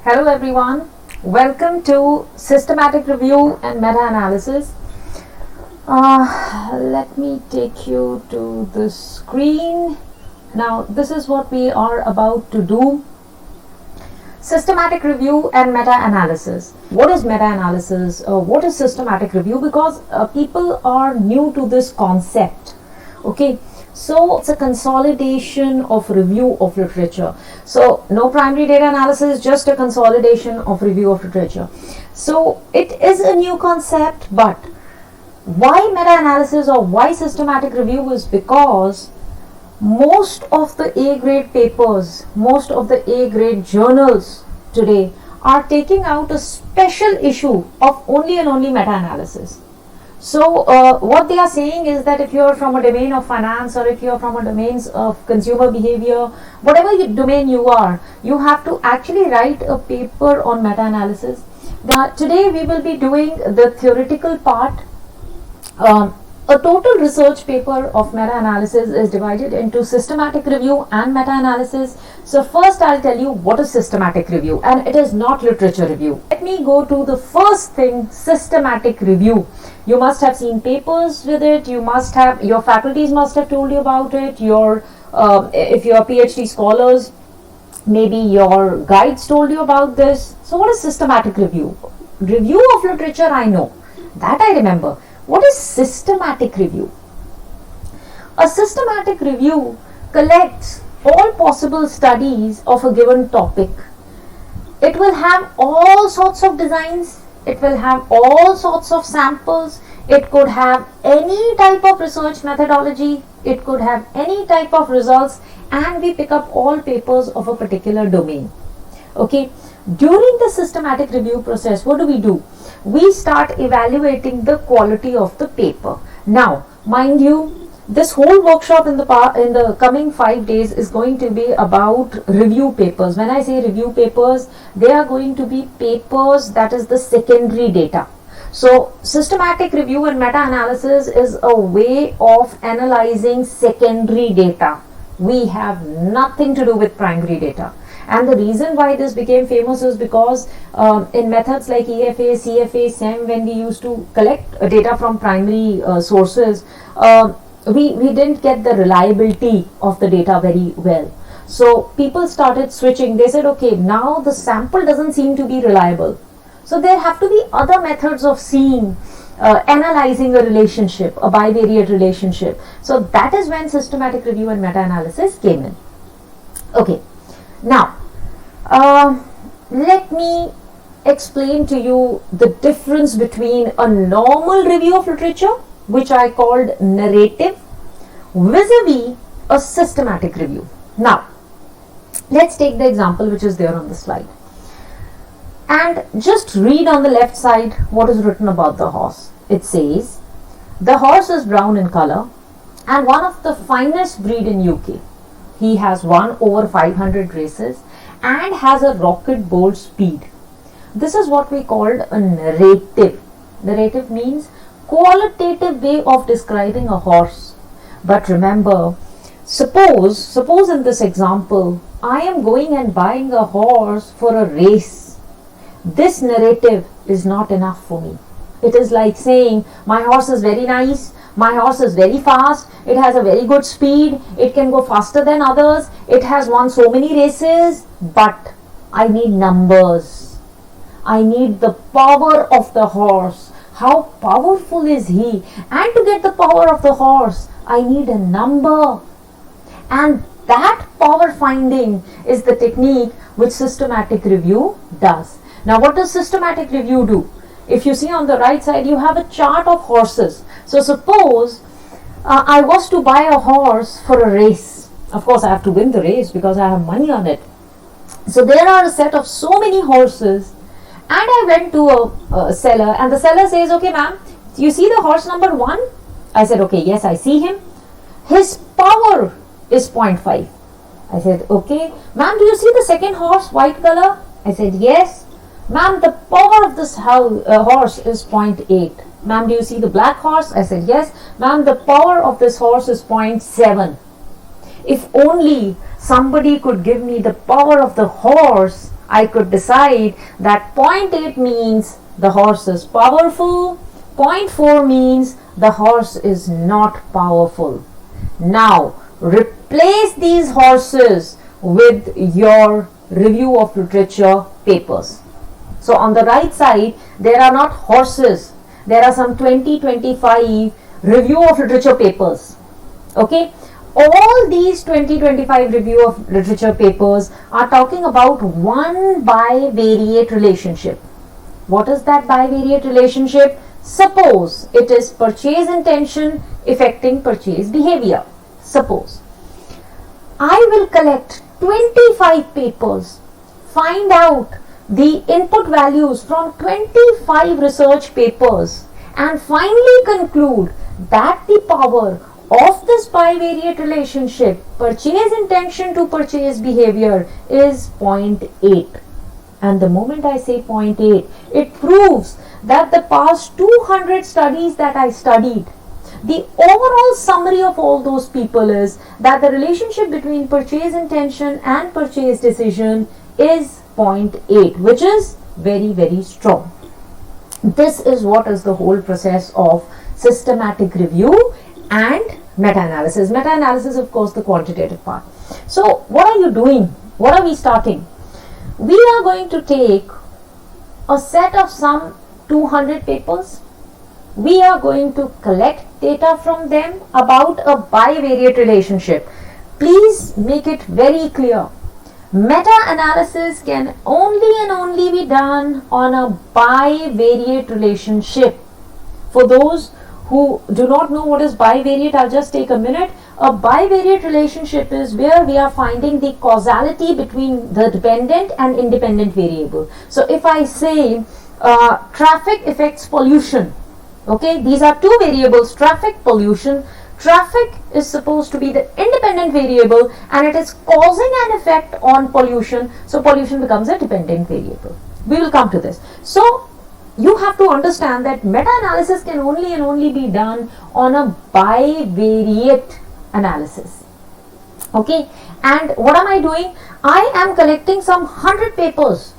Hello everyone, welcome to Systematic Review and Meta-Analysis. Let me take you to the screen. Now this is what we are about to do. Systematic Review and Meta-Analysis. What is Meta-Analysis? What is Systematic Review? Because people are new to this concept. Okay. So it's a consolidation of review of literature. So no primary data analysis, just a consolidation of review of literature. So it is a new concept, but why meta-analysis or why systematic review is because most of the A-grade papers, most of the A-grade journals today are taking out a special issue of only and only meta-analysis. So what they are saying is that if you are from a domain of finance or if you are from a domain of consumer behavior, whatever domain you are, you have to actually write a paper on meta-analysis. Now today we will be doing the theoretical part. A total research paper of meta-analysis is divided into systematic review and meta-analysis. So first I'll tell you what is systematic review, and it is not literature review. Let me go to the first thing, systematic review. You must have seen papers with it, your faculties must have told you about it, if you are PhD scholars, maybe your guides told you about this. So what is systematic review? Review of literature, I know, that I remember. What is systematic review? A systematic review collects all possible studies of a given topic. It will have all sorts of designs, it will have all sorts of samples, it could have any type of research methodology, it could have any type of results, and we pick up all papers of a particular domain. Okay, during the systematic review process, what do? We start evaluating the quality of the paper. Now, mind you, this whole workshop in the coming 5 days is going to be about review papers. When I say review papers, they are going to be papers that is the secondary data. So, systematic review and meta-analysis is a way of analyzing secondary data. We have nothing to do with primary data. And the reason why this became famous is because in methods like EFA, CFA, SEM, when we used to collect data from primary sources, we didn't get the reliability of the data very well. So people started switching. They said, okay, now the sample doesn't seem to be reliable. So there have to be other methods of seeing, analyzing a relationship, a bivariate relationship. So that is when systematic review and meta-analysis came in. Okay. Now, let me explain to you the difference between a normal review of literature, which I called narrative, vis-a-vis a systematic review. Now, let's take the example which is there on the slide. And just read on the left side what is written about the horse. It says, the horse is brown in color and one of the finest breed in UK. He has won over 500 races and has a rocket bolt speed. This is what we called a narrative. Narrative means qualitative way of describing a horse. But remember, suppose in this example, I am going and buying a horse for a race. This narrative is not enough for me. It is like saying, my horse is very nice, my horse is very fast, it has a very good speed, it can go faster than others, it has won so many races, but I need numbers. I need the power of the horse. How powerful is he? And to get the power of the horse, I need a number. And that power finding is the technique which systematic review does. Now, what does systematic review do? If you see on the right side, you have a chart of horses. So suppose I was to buy a horse for a race. Of course, I have to win the race because I have money on it. So there are a set of so many horses, and I went to a seller, and the seller says, okay ma'am, you see the horse number 1? I said, okay, yes, I see him. His power is 0.5. I said, okay. Ma'am, do you see the second horse, white color? I said, yes. Ma'am, the power of this horse is 0.8. Ma'am, do you see the black horse? I said, yes. Ma'am, the power of this horse is 0.7. If only somebody could give me the power of the horse, I could decide that 0.8 means the horse is powerful, 0.4 means the horse is not powerful. Now, replace these horses with your review of literature papers. So on the right side, there are not horses, there are some 20-25 review of literature papers. Okay, all these 20-25 review of literature papers are talking about one bivariate relationship. What is that bivariate relationship? Suppose it is purchase intention affecting purchase behavior. Suppose I will collect 25 papers, find out the input values from 25 research papers, and finally conclude that the power of this bivariate relationship, purchase intention to purchase behavior, is 0.8. And the moment I say 0.8, it proves that the past 200 studies that I studied, the overall summary of all those people is that the relationship between purchase intention and purchase decision is 0.8, which is very, very strong. This is what is the whole process of systematic review and meta-analysis. Meta-analysis, of course, the quantitative part. So what are you doing? What are we starting? We are going to take a set of some 200 papers. We are going to collect data from them about a bivariate relationship. Please make it very clear. Meta-analysis can only and only be done on a bivariate relationship. For those who do not know what is bivariate, I'll just take a minute. A bivariate relationship is where we are finding the causality between the dependent and independent variable. So if I say traffic affects pollution, okay, these are two variables, traffic, pollution. Traffic is supposed to be the independent variable and it is causing an effect on pollution, so pollution becomes a dependent variable. We will come to this. So you have to understand that meta-analysis can only and only be done on a bivariate analysis. Okay, and what am I doing? I am collecting some 100 papers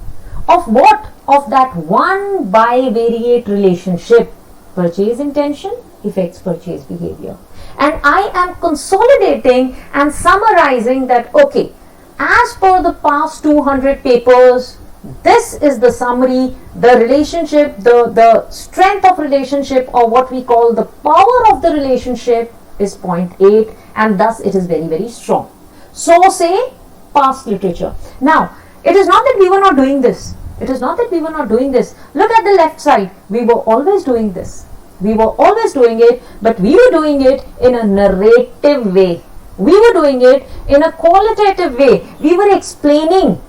of what? Of that one bivariate relationship. Purchase intention affects purchase behavior. And I am consolidating and summarizing that, okay, as per the past 200 papers, this is the summary, the relationship, the strength of relationship, or what we call the power of the relationship, is 0.8, and thus it is very, very strong. So say past literature. Now, it is not that we were not doing this. It is not that we were not doing this. Look at the left side. We were always doing this. We were always doing it, but we were doing it in a narrative way. We were doing it in a qualitative way. We were explaining.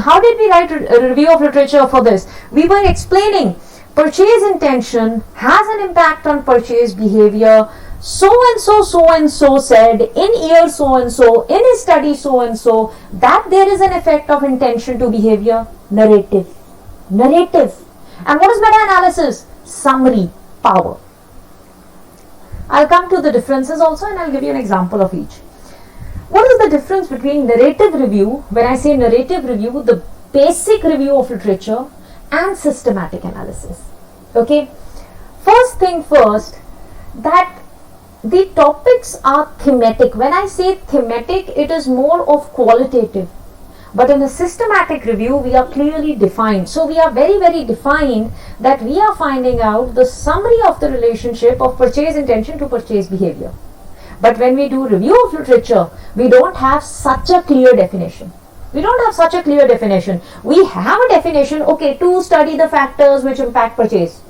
How did we write a review of literature for this? We were explaining purchase intention has an impact on purchase behavior. So and so said in year so and so, in a study so and so, that there is an effect of intention to behavior. Narrative. And what is meta-analysis? Summary, power. I'll come to the differences also and I'll give you an example of each. What is the difference between narrative review, when I say narrative review, the basic review of literature, and systematic analysis? Okay, first thing first, that the topics are thematic. When I say thematic, it is more of qualitative. But in a systematic review, we are clearly defined. So we are very, very defined that we are finding out the summary of the relationship of purchase intention to purchase behavior. But when we do review of literature, we don't have such a clear definition. We have a definition, okay, to study the factors which impact purchase.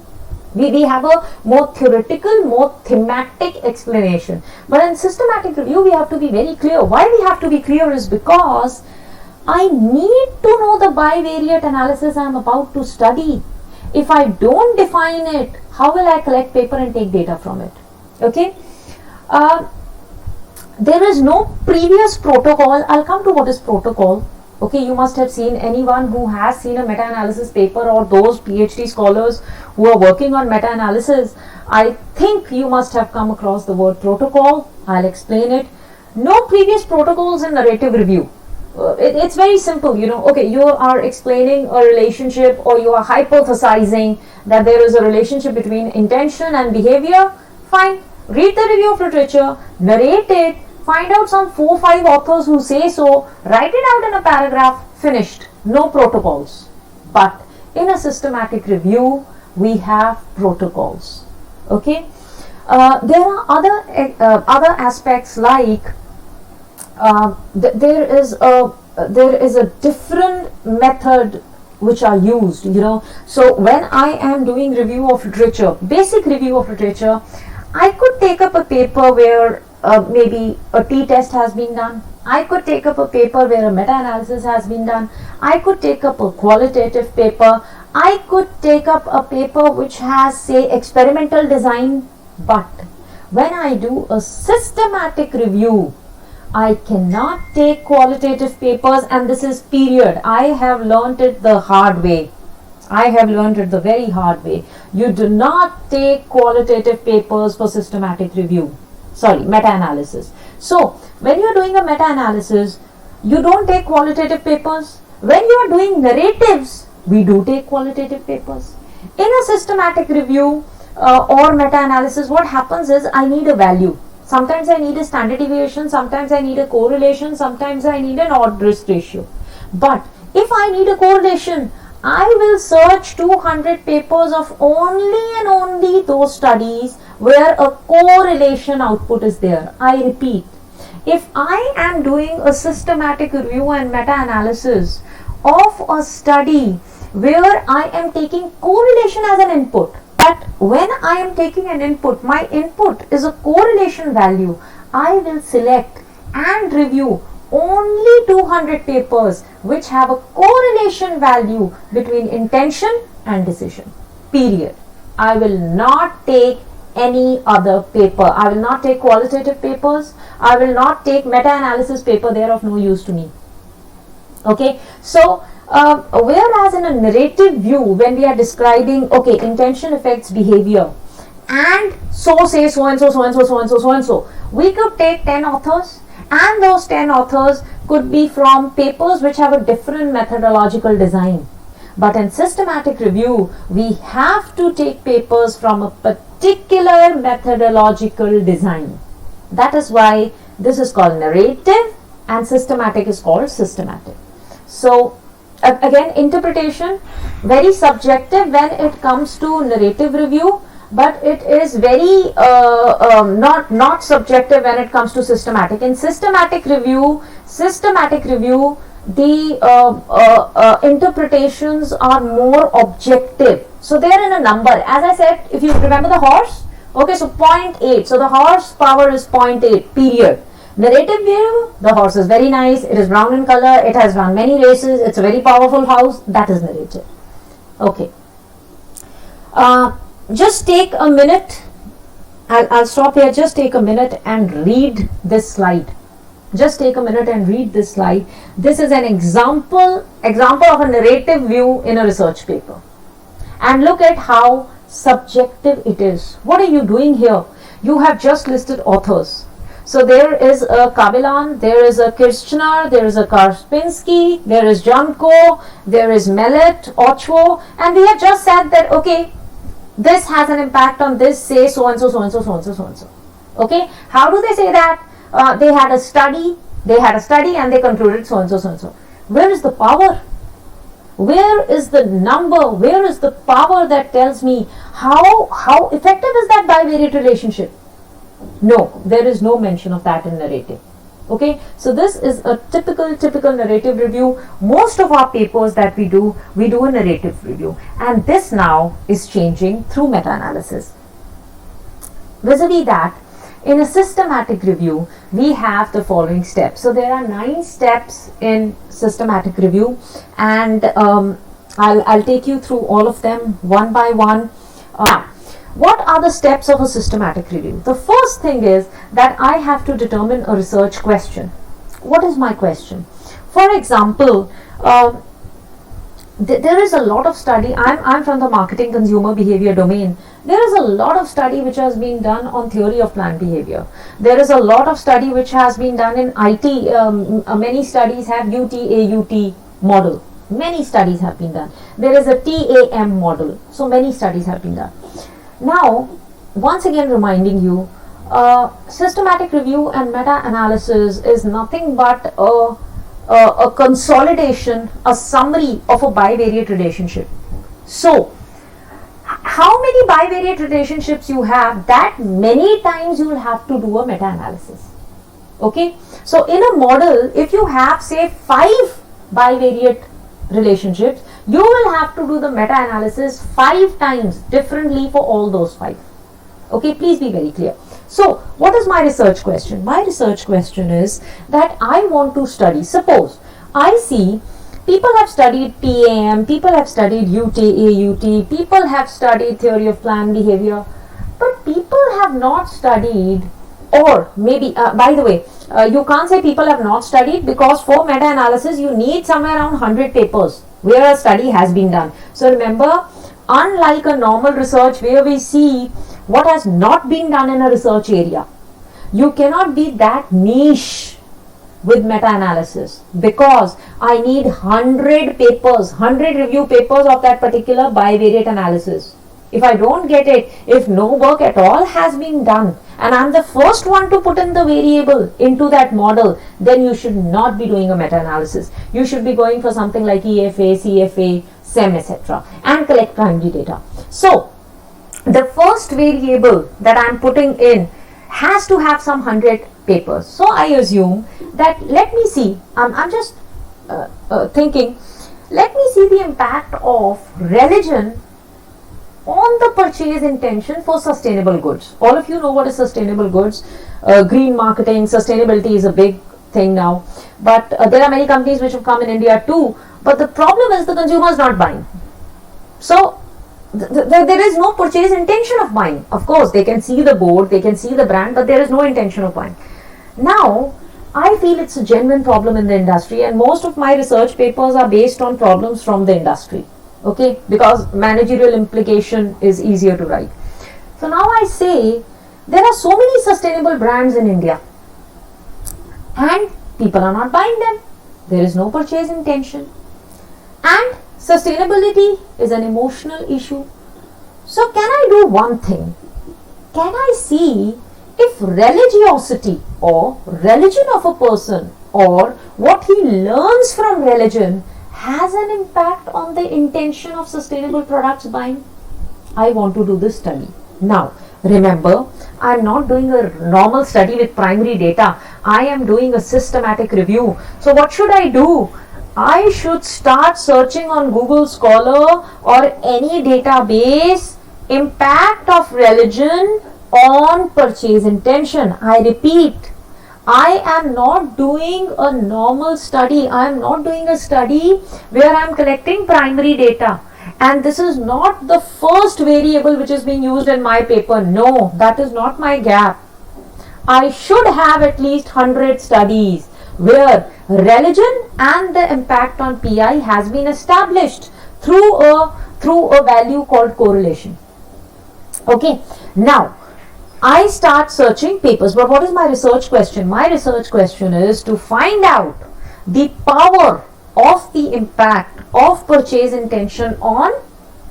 We have a more theoretical, more thematic explanation. But in systematic review, we have to be very clear. Why we have to be clear is because I need to know the bivariate analysis I am about to study. If I don't define it, how will I collect paper and take data from it? Okay. There is no previous protocol. I'll come to what is protocol. Okay, you must have seen, anyone who has seen a meta-analysis paper or those PhD scholars who are working on meta-analysis, I think you must have come across the word protocol. I'll explain it. No previous protocols in narrative review. it's very simple, okay, you are explaining a relationship, or you are hypothesizing that there is a relationship between intention and behavior. Fine, read the review of literature, narrate it, find out some 4-5 authors who say so, write it out in a paragraph, finished. No protocols. But in a systematic review, we have protocols. Okay. There are other aspects, like there is a different method which are used. So when I am doing review of literature, basic review of literature, I could take up a paper where maybe a t-test has been done. I could take up a paper where a meta-analysis has been done. I could take up a qualitative paper. I could take up a paper which has, say, experimental design. But when I do a systematic review, I cannot take qualitative papers, and this is period. I have learnt it the hard way. I have learned it the very hard way. You do not take qualitative papers for systematic review. Sorry, meta-analysis. So, when you are doing a meta-analysis, you don't take qualitative papers. When you are doing narratives, we do take qualitative papers. In a systematic review or meta-analysis, what happens is I need a value. Sometimes I need a standard deviation, sometimes I need a correlation, sometimes I need an odd-risk ratio. But if I need a correlation, I will search 200 papers of only and only those studies where a correlation output is there. I repeat, if I am doing a systematic review and meta-analysis of a study where I am taking correlation as an input, but when I am taking an input, my input is a correlation value, I will select and review only 200 papers which have a correlation value between intention and decision. Period. I will not take any other paper. I will not take qualitative papers. I will not take meta-analysis paper. They are of no use to me. Okay. So, whereas in a narrative view, when we are describing, okay, intention affects behavior, and so say so and so, so and so, so and so, so and so, we could take 10 authors, and those 10 authors could be from papers which have a different methodological design. But in systematic review, we have to take papers from a particular methodological design. That is why this is called narrative and systematic is called systematic. So, again, interpretation, very subjective when it comes to narrative review, but it is very not subjective when it comes to systematic. In systematic review, the interpretations are more objective. So they are in a number. As I said, if you remember the horse, okay, so 0.8. So the horse power is 0.8, period. Narrative view, the horse is very nice, it is brown in color, it has run many races, it's a very powerful horse, that is narrative. Okay. Just take a minute, I'll stop here, just take a minute and read this slide. Just take a minute and read this slide. This is an example of a narrative view in a research paper. And look at how subjective it is. What are you doing here? You have just listed authors. So there is a Kabilan, there is a Kirchner, there is a Karpinski, there is Janko, there is Mellet, Ochwo, and we have just said that, okay, this has an impact on this, say so and so, so and so, so and so, so and so. Okay, how do they say that? They had a study and they concluded so and so, so and so. Where is the power? Where is the number? Where is the power that tells me how effective is that bivariate relationship? No, there is no mention of that in narrative. Okay, so this is a typical narrative review. Most of our papers that we do a narrative review, and this now is changing through meta-analysis. Vis-a-vis that, in a systematic review, we have the following steps. So there are 9 steps in systematic review, and I'll take you through all of them one by one. What are the steps of a systematic review? The first thing is that I have to determine a research question. What is my question? For example, there is a lot of study. I'm from the marketing consumer behavior domain. There is a lot of study which has been done on theory of planned behavior. There is a lot of study which has been done in IT. Many studies have UT-AUT model. Many studies have been done. There is a TAM model. So many studies have been done. Now, once again reminding you, systematic review and meta-analysis is nothing but a consolidation, a summary of a bivariate relationship. So, how many bivariate relationships you have, that many times you will have to do a meta-analysis. Okay, so in a model, if you have say 5 bivariate relationships, you will have to do the meta-analysis 5 times differently for all those 5. Okay, please be very clear. So, what is my research question? My research question is that I want to study, suppose I see people have studied TAM, people have studied UT-AUT, people have studied theory of planned behavior, but people have not studied, or maybe, by the way, you can't say people have not studied, because for meta-analysis you need somewhere around 100 papers where a study has been done. So remember, unlike a normal research where we see what has not been done in a research area, you cannot be that niche with meta-analysis, because I need 100 papers, 100 review papers of that particular bivariate analysis. If I don't get it, if no work at all has been done, and I'm the first one to put in the variable into that model, then you should not be doing a meta-analysis. You should be going for something like EFA, CFA, SEM, etc. and collect primary data. So, the first variable that I'm putting in has to have some 100 papers. So I assume that, let me see, I'm just thinking, let me see the impact of religion on the purchase intention for sustainable goods. All of you know what is sustainable goods. Green marketing, sustainability is a big thing now. But there are many companies which have come in India too. But the problem is the consumer is not buying. So there is no purchase intention of buying. Of course, they can see the board, they can see the brand, but there is no intention of buying. Now, I feel it's a genuine problem in the industry, and most of my research papers are based on problems from the industry. Okay, because managerial implication is easier to write. So now I say, there are so many sustainable brands in India, and people are not buying them. There is no purchase intention. And sustainability is an emotional issue. So can I do one thing? Can I see if religiosity or religion of a person or what he learns from religion has an impact on the intention of sustainable products buying? I want to do this study. Now, remember, I am not doing a normal study with primary data. I am doing a systematic review. So what should I do? I should start searching on Google Scholar or any database, impact of religion on purchase intention. I repeat, I am not doing a normal study. I am not doing a study where I am collecting primary data. And this is not the first variable which is being used in my paper. No, that is not my gap. I should have at least 100 studies where religion and the impact on PI has been established through a value called correlation. Okay, now I start searching papers. But what is my research question? My research question is to find out the power of the impact of purchase intention on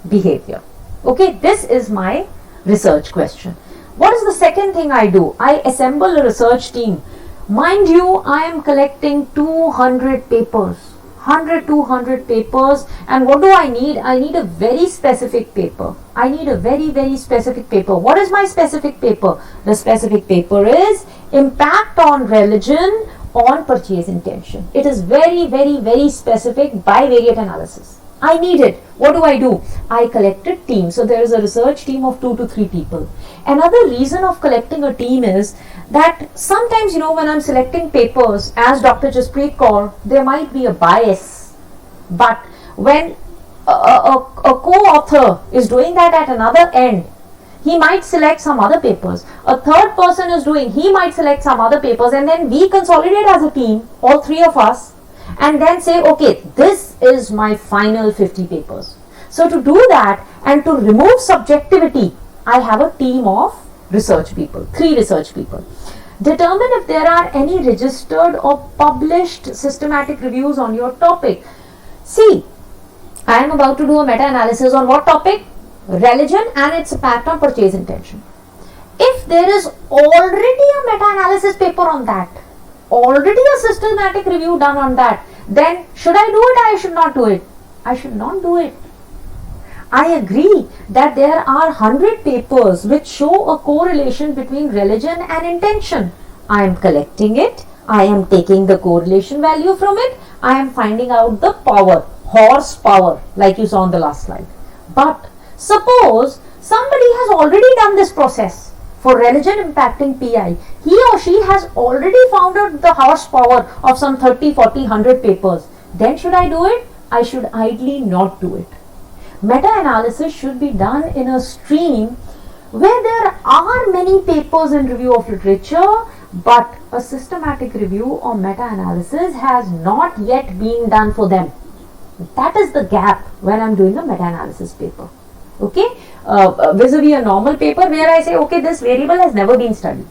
behavior. Okay, this is my research question. What is the second thing I do? I assemble a research team. Mind you, I am collecting 200 papers. 200 papers, and what do I need? I need a very specific paper. I need a very, very specific paper. What is my specific paper? The specific paper is impact on religion on purchase intention. It is very, very, very specific bivariate analysis. I need it. What do? I collect a team. So there is a research team of 2 to 3 people. Another reason of collecting a team is that sometimes, when I'm selecting papers, as Dr. Jaspreet Kaur, there might be a bias. But when a co-author is doing that at another end, he might select some other papers. A third person is doing, he might select some other papers, and then we consolidate as a team, all 3 of us, and then say, okay, this is my final 50 papers. So to do that and to remove subjectivity, I have a team of research people, 3 research people. Determine if there are any registered or published systematic reviews on your topic. See, I am about to do a meta-analysis on what topic? Religion and its impact on purchase intention. If there is already a meta-analysis paper on that, already a systematic review done on that, then should I do it or I should not do it? I should not do it. I agree that there are 100 papers which show a correlation between religion and intention. I am collecting it, I am taking the correlation value from it, I am finding out the power, horsepower, like you saw on the last slide. But suppose somebody has already done this process for religion impacting PI. He or she has already found out the horsepower of some 30, 40, 100 papers. Then should I do it? I should ideally not do it. Meta-analysis should be done in a stream where there are many papers in review of literature, but a systematic review or meta-analysis has not yet been done for them. That is the gap when I am doing a meta-analysis paper. Okay, vis-a-vis a normal paper where I say, okay, this variable has never been studied.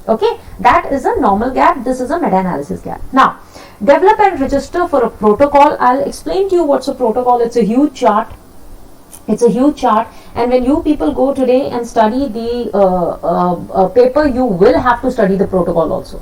Okay, that is a normal gap. This is a meta-analysis gap. Now, develop and register for a protocol. I'll explain to you what's a protocol. It's a huge chart. It's a huge chart, and when you people go today and study the paper, you will have to study the protocol also.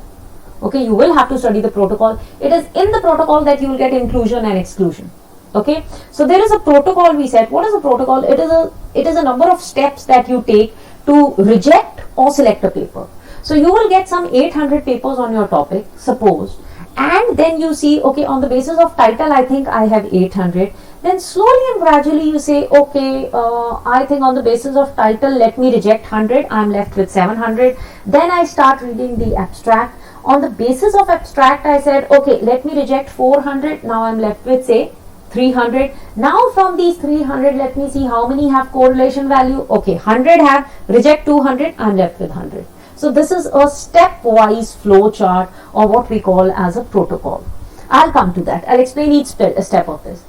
Okay, you will have to study the protocol. It is in the protocol that you will get inclusion and exclusion. Okay, so there is a protocol we said. What is a protocol? It is a number of steps that you take to reject or select a paper. So you will get some 800 papers on your topic, suppose, and then you see, okay, on the basis of title, I think I have 800. Then slowly and gradually you say, okay, I think on the basis of title, let me reject 100. I am left with 700. Then I start reading the abstract. On the basis of abstract, I said, okay, let me reject 400. Now I am left with, say, 300. Now from these 300, let me see how many have correlation value. Okay, 100 have, reject 200, I am left with 100. So this is a stepwise flow chart, or what we call as a protocol. I'll come to that. I'll explain each step of this.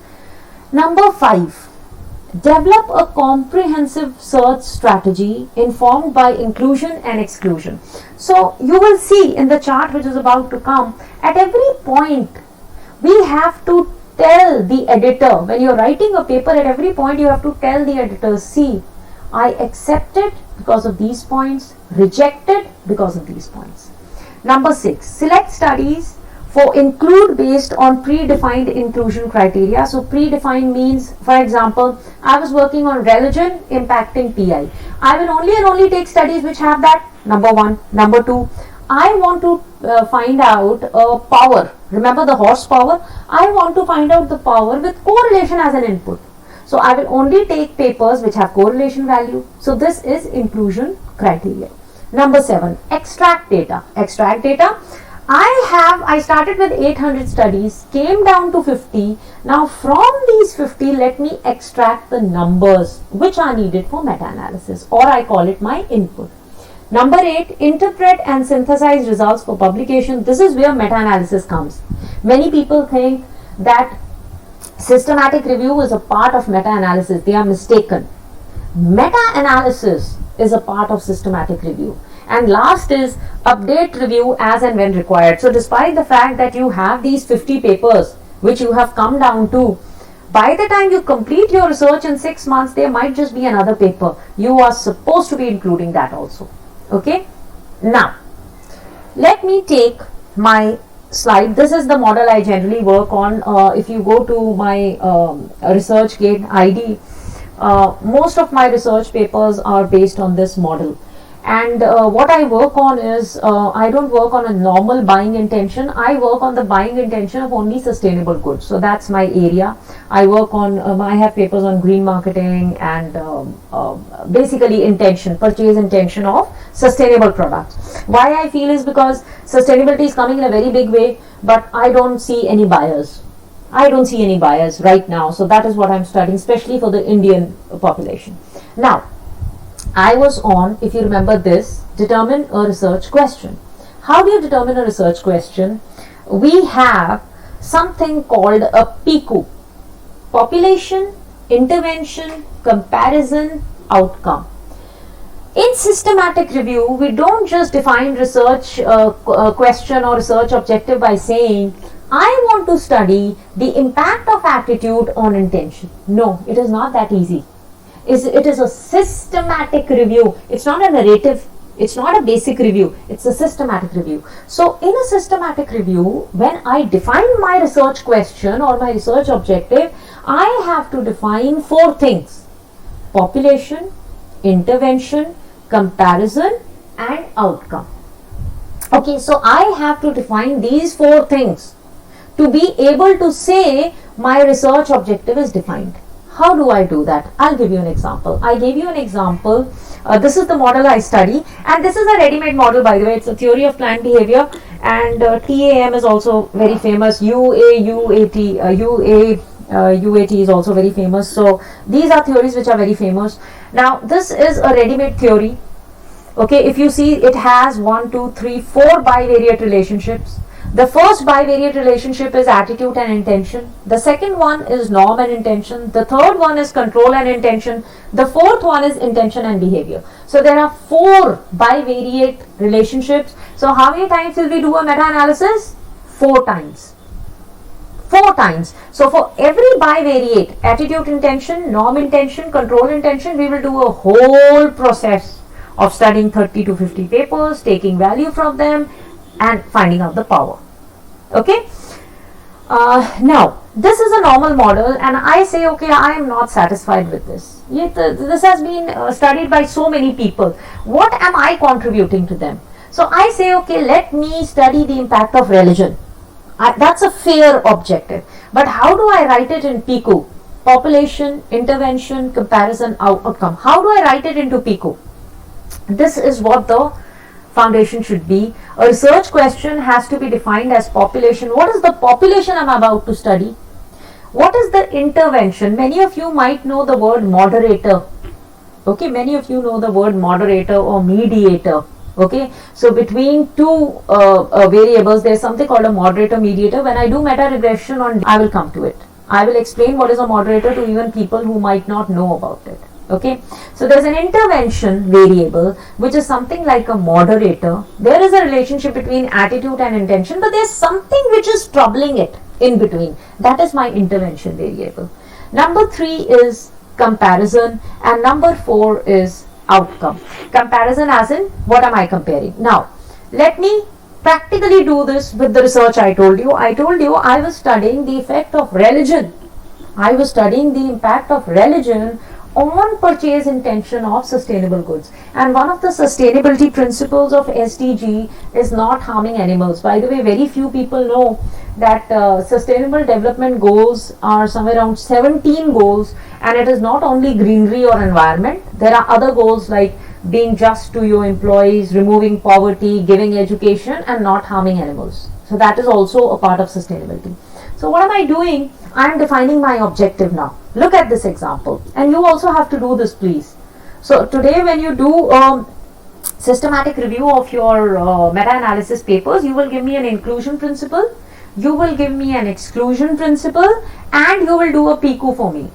Number 5, develop a comprehensive search strategy informed by inclusion and exclusion. So you will see in the chart which is about to come, at every point we have to tell the editor, when you're writing a paper, at every point you have to tell the editor, see, I accept it because of these points, reject it because of these points. Number 6, select studies for include based on predefined inclusion criteria. So predefined means, for example, I was working on religion impacting PI. I will only and only take studies which have that, number 1. Number 2, I want to find out power. Remember the horsepower? I want to find out the power with correlation as an input. So I will only take papers which have correlation value. So this is inclusion criteria. Number 7, extract data. Extract data. I started with 800 studies, came down to 50. Now from these 50, let me extract the numbers which are needed for meta-analysis, or I call it my input. Number 8, interpret and synthesize results for publication. This is where meta-analysis comes. Many people think that systematic review is a part of meta-analysis. They are mistaken. Meta-analysis is a part of systematic review. And last is update review as and when required. So despite the fact that you have these 50 papers which you have come down to, by the time you complete your research in 6 months, there might just be another paper. You are supposed to be including that also. Okay. Now, let me take my slide. This is the model I generally work on. If you go to my ResearchGate ID, most of my research papers are based on this model. And what I work on is, I don't work on a normal buying intention. I work on the buying intention of only sustainable goods. So that's my area. I work on, I have papers on green marketing and basically intention, purchase intention of sustainable products. Why I feel is because sustainability is coming in a very big way, but I don't see any buyers. I don't see any buyers right now. So that is what I'm studying, especially for the Indian population. Now, I was on, if you remember this, determine a research question. How do you determine a research question? We have something called a PICU. Population, intervention, comparison, outcome. In systematic review, we don't just define research question or research objective by saying, I want to study the impact of attitude on intention. No, it is not that easy. It is a systematic review. It's not a narrative. It's not a basic review. It's a systematic review. So in a systematic review, when I define my research question or my research objective, I have to define 4 things: population, intervention, comparison, and outcome. Okay, so I have to define these 4 things to be able to say my research objective is defined. How do I do that? I'll give you an example. I gave you an example. This is the model I study, and this is a ready-made model, by the way. It's a theory of planned behavior, and TAM is also very famous. UAT is also very famous. So these are theories which are very famous. Now this is a ready-made theory. Okay, if you see, it has 1, 2, 3, 4 bivariate relationships. The first bivariate relationship is attitude and intention. The second one is norm and intention. The third one is control and intention. The fourth one is intention and behavior. So there are 4 bivariate relationships. So how many times will we do a meta-analysis? 4 times. 4 times. So for every bivariate, attitude intention, norm intention, control intention, we will do a whole process of studying 30 to 50 papers, taking value from them, and finding out the power. Okay. Now this is a normal model, and I say, okay, I am not satisfied with this. Yet this has been studied by so many people. What am I contributing to them? So I say, okay, let me study the impact of religion. That's a fair objective. But how do I write it in PICU? Population, intervention, comparison, outcome. How do I write it into PICU? This is what the foundation should be. A research question has to be defined as population. What is the population I'm about to study? What is the intervention? Many of you might know the word moderator. Okay, many of you know the word moderator or mediator. Okay, so between 2 variables, there is something called a moderator mediator. When I do meta regression on, I will come to it. I will explain what is a moderator to even people who might not know about it. Okay, so there's an intervention variable which is something like a moderator. There is a relationship between attitude and intention, but there's something which is troubling it in between. That is my intervention variable. Number 3 is comparison, and number 4 is outcome. Comparison as in, what am I comparing? Now let me practically do this with the research I told you. I told you I was studying the effect of religion. I was studying the impact of religion on purchase intention of sustainable goods, and one of the sustainability principles of SDG is not harming animals. By the way, very few people know that sustainable development goals are somewhere around 17 goals, and it is not only greenery or environment. There are other goals like being just to your employees, removing poverty, giving education, and not harming animals. So that is also a part of sustainability. So what am I doing? I am defining my objective now. Look at this example, and you also have to do this, please. So today when you do systematic review of your meta-analysis papers, you will give me an inclusion principle, you will give me an exclusion principle, and you will do a PICU for me.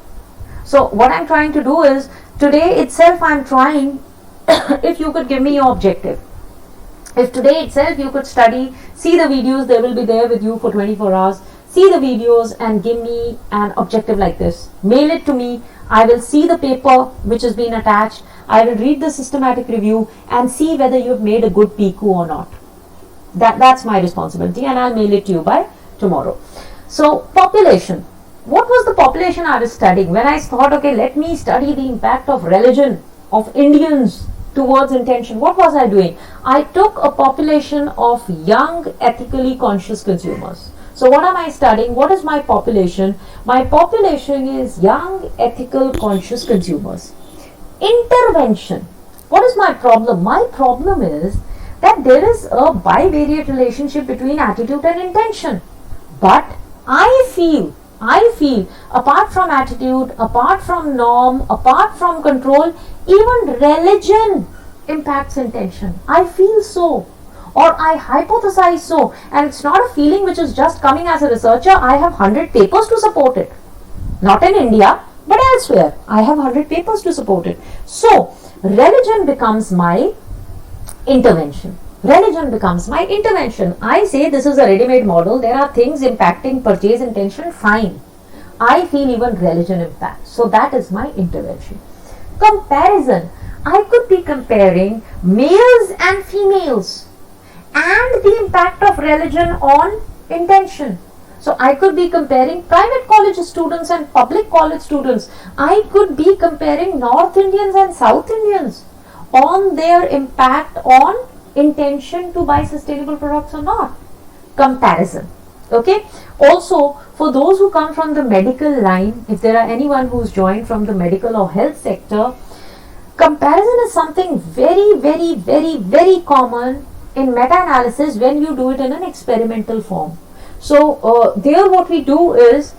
So what I'm trying to do is, today itself I'm trying, if you could give me your objective. If today itself you could study, see the videos, they will be there with you for 24 hours. See the videos and give me an objective like this. Mail it to me. I will see the paper which has been attached. I will read the systematic review and see whether you have made a good PICU or not. That's my responsibility, and I'll mail it to you by tomorrow. So population. What was the population I was studying? When I thought, okay, let me study the impact of religion, of Indians towards intention, what was I doing? I took a population of young, ethically conscious consumers. So what am I studying? What is my population? My population is young, ethical, conscious consumers. Intervention. What is my problem? My problem is that there is a bivariate relationship between attitude and intention. But I feel, apart from attitude, apart from norm, apart from control, even religion impacts intention. I feel so. Or I hypothesize so, and it's not a feeling which is just coming as a researcher. I have 100 papers to support it. not in India, but elsewhere. I have 100 papers to support it. So, religion becomes my intervention. Religion becomes my intervention. I say this is a ready-made model. There are things impacting purchase intention. Fine. I feel even religion impacts. So that is my intervention. Comparison. I could be comparing males and females and the impact of religion on intention. So I could be comparing private college students and public college students. I could be comparing North Indians and South Indians on their impact on intention to buy sustainable products or not. Comparison. Okay. Also, for those who come from the medical line, if there are anyone who's joined from the medical or health sector, comparison is something very common in meta-analysis when you do it in an experimental form. So there what we do is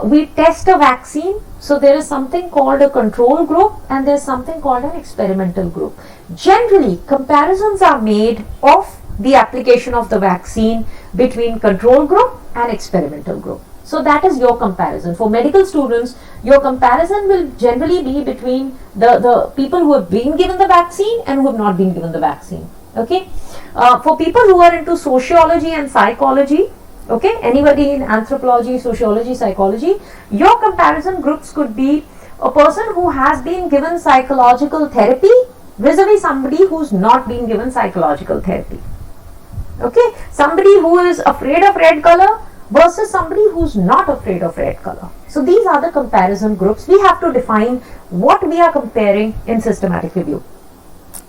we test a vaccine. So there is something called a control group and there is something called an experimental group. Generally, comparisons are made of the application of the vaccine between control group and experimental group. So that is your comparison. For medical students, your comparison will generally be between the people who have been given the vaccine and who have not been given the vaccine. Okay. For people who are into sociology and psychology, okay, anybody in anthropology, sociology, psychology, your comparison groups could be a person who has been given psychological therapy vis-a-vis somebody who's not been given psychological therapy. Okay, somebody who is afraid of red color versus somebody who's not afraid of red color. So these are the comparison groups. We have to define what we are comparing in systematic review.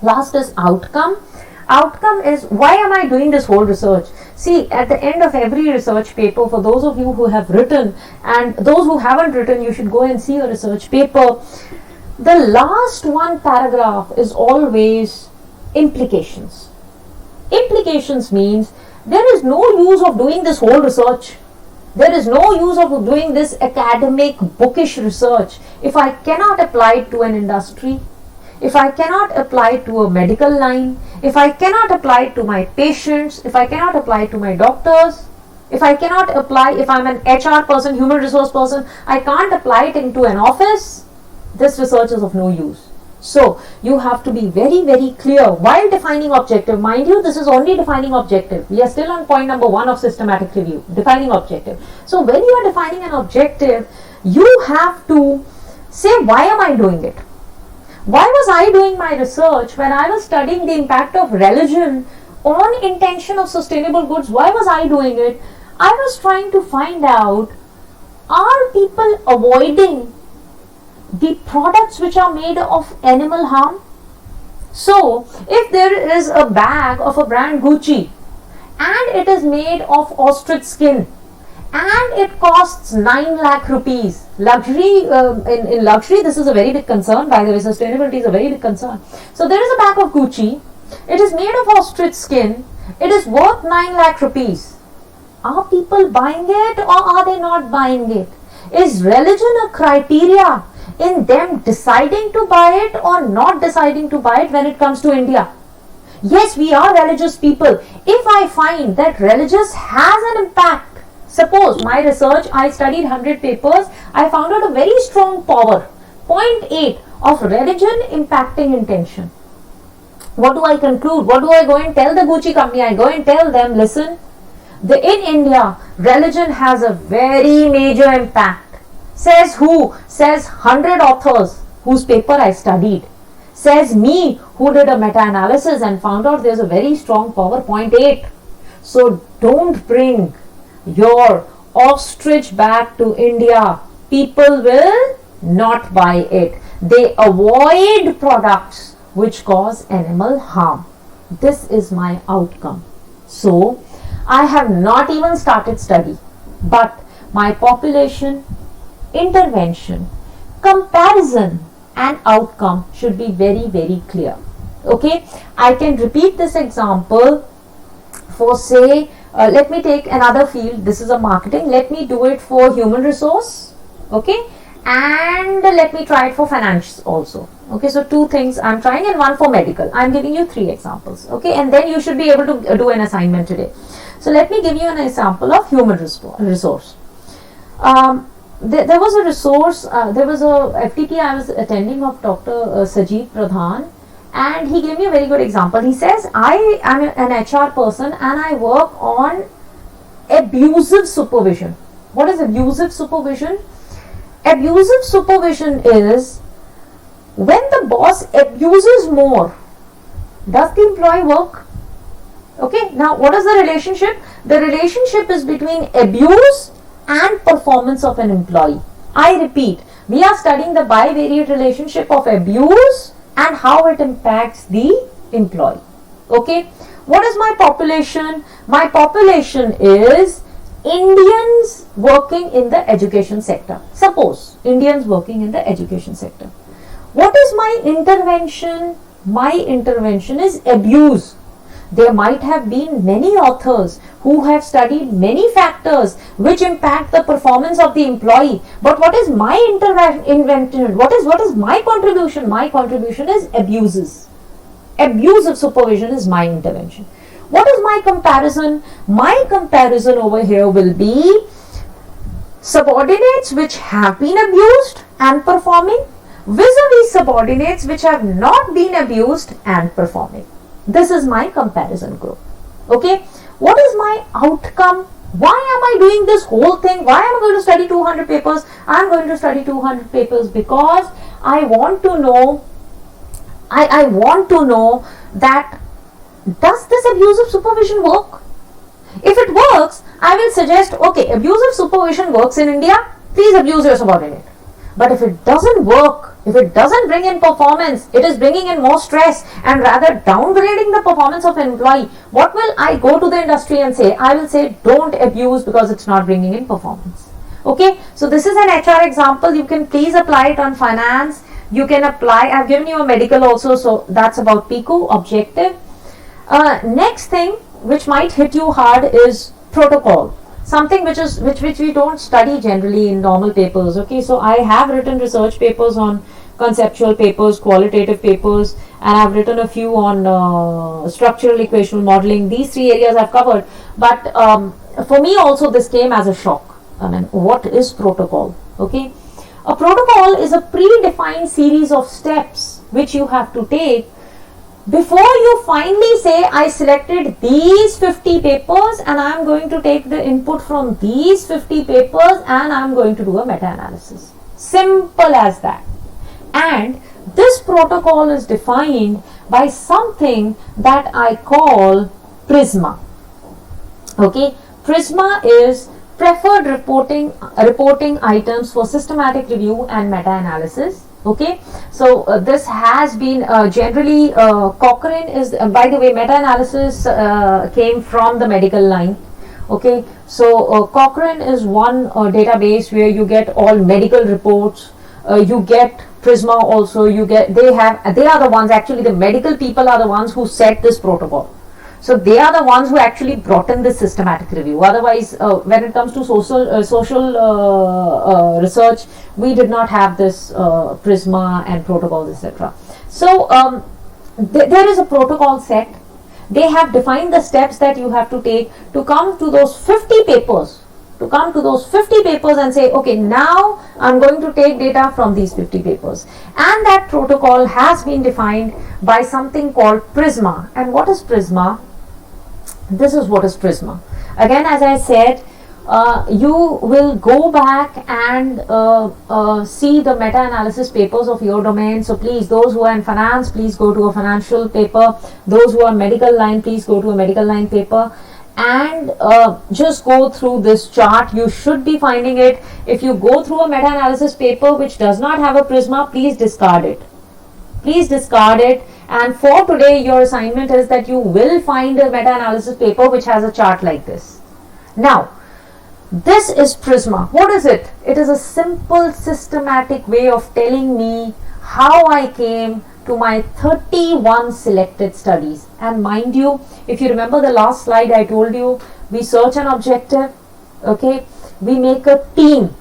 Last is outcome. Outcome is, why am I doing this whole research? See, at the end of every research paper, for those of you who have written and those who haven't written, you should go and see a research paper. The last one paragraph is always implications. Implications means there is no use of doing this whole research. There is no use of doing this academic bookish research if I cannot apply it to an industry, if I cannot apply it to a medical line, if I cannot apply it to my patients, if I cannot apply it to my doctors, if I cannot apply, if I'm an HR person, human resource person, I can't apply it into an office, this research is of no use. So, you have to be very clear while defining objective. Mind you, this is only defining objective. We are still on point number 1 of systematic review, defining objective. So, when you are defining an objective, you have to say, why am I doing it? Why was I doing my research when I was studying the impact of religion on intention of sustainable goods? Why was I doing it? I was trying to find out, are people avoiding the products which are made of animal harm? So, if there is a bag of a brand Gucci and it is made of ostrich skin and it costs 9 lakh rupees, luxury, in luxury this is a very big concern, by the way, sustainability is a very big concern. So, there is a bag of Gucci, it is made of ostrich skin, it is worth 9 lakh rupees. Are people buying it or are they not buying it? Is religion a criteria in them deciding to buy it or not deciding to buy it when it comes to India? Yes, we are religious people. If I find that religious has an impact, suppose my research, I studied 100 papers, I found out a very strong power, 0.8 of religion impacting intention. What do I conclude? What do I go and tell the Gucci company? I go and tell them, listen, in India, religion has a very major impact. Says who? Says 100 authors whose paper I studied. Says me, who did a meta-analysis and found out there's a very strong power, 0.8. So don't bring your ostrich back to India. People will not buy it. They avoid products which cause animal harm. This is my outcome. So, I have not even started study, but my population, intervention, comparison and outcome should be very clear. Okay, I can repeat this example for, say, let me take another field. This is a marketing. Let me do it for human resource. Okay, and let me try it for finance also. Okay, so 2 things I'm trying and 1 for medical. I'm giving you 3 examples. Okay, and then you should be able to do an assignment today. So let me give you an example of human resource. there was a resource, there was a FTP I was attending of Dr. Sajid Pradhan, and he gave me a very good example. He says, I am an HR person and I work on abusive supervision. What is abusive supervision? Abusive supervision is when the boss abuses more, does the employee work? Okay, now what is the relationship? The relationship is between abuse and performance of an employee. I repeat, we are studying the bivariate relationship of abuse and how it impacts the employee. Okay, what is my population? My population is Indians working in the education sector. Suppose Indians working in the education sector. What is my intervention? My intervention is abuse. There might have been many authors who have studied many factors which impact the performance of the employee. But what is my intervention? What is my contribution? My contribution is abuses. Abusive supervision is my intervention. What is my comparison? My comparison over here will be subordinates which have been abused and performing vis-a-vis subordinates which have not been abused and performing. This is my comparison group. Okay, what is my outcome? Why am I doing this whole thing? Why am I going to study 200 papers? I am going to study 200 papers because I want to know, I want to know that does this abusive supervision work? If it works, I will suggest, okay, abusive supervision works in India, please abuse your subordinate. But if it doesn't work, if it doesn't bring in performance, it is bringing in more stress and rather downgrading the performance of an employee, what will I go to the industry and say? I will say don't abuse because it's not bringing in performance. Okay, so this is an HR example. You can please apply it on finance. You can apply, I've given you a medical also, so that's about PICU, objective. Next thing which might hit you hard is protocol. Something which we don't study generally in normal papers. Okay, so I have written research papers on conceptual papers, qualitative papers, and I've written a few on structural equational modeling. These three areas I've covered, but for me also this came as a shock. I mean, what is protocol? Okay, a protocol is a predefined series of steps which you have to take before you finally say, I selected these 50 papers and I am going to take the input from these 50 papers and I am going to do a meta-analysis. Simple as that. And this protocol is defined by something that I call PRISMA. Okay, PRISMA is preferred reporting items for systematic review and meta-analysis. Okay, so this has been generally Cochrane is, by the way, meta-analysis came from the medical line. Okay, so Cochrane is one database where you get all medical reports. You get PRISMA also. You get they are the ones, actually the medical people are the ones who set this protocol. So they are the ones who actually brought in this systematic review. Otherwise, when it comes to social research, we did not have this PRISMA and protocols, etc. So there is a protocol set. They have defined the steps that you have to take to come to those 50 papers. To come to those 50 papers and say, okay, now I'm going to take data from these 50 papers. And that protocol has been defined by something called PRISMA. And what is PRISMA? This is what is PRISMA. Again, as I said, you will go back and see the meta-analysis papers of your domain. So please, those who are in finance, please go to a financial paper. Those who are medical line, please go to a medical line paper. And just go through this chart. You should be finding it. If you go through a meta-analysis paper which does not have a PRISMA, please discard it. Please discard it. And for today, your assignment is that you will find a meta-analysis paper which has a chart like this. Now, this is PRISMA. What is it? It is a simple systematic way of telling me how I came to my 31 selected studies. And mind you, if you remember the last slide, I told you we search an objective, okay, we make a team.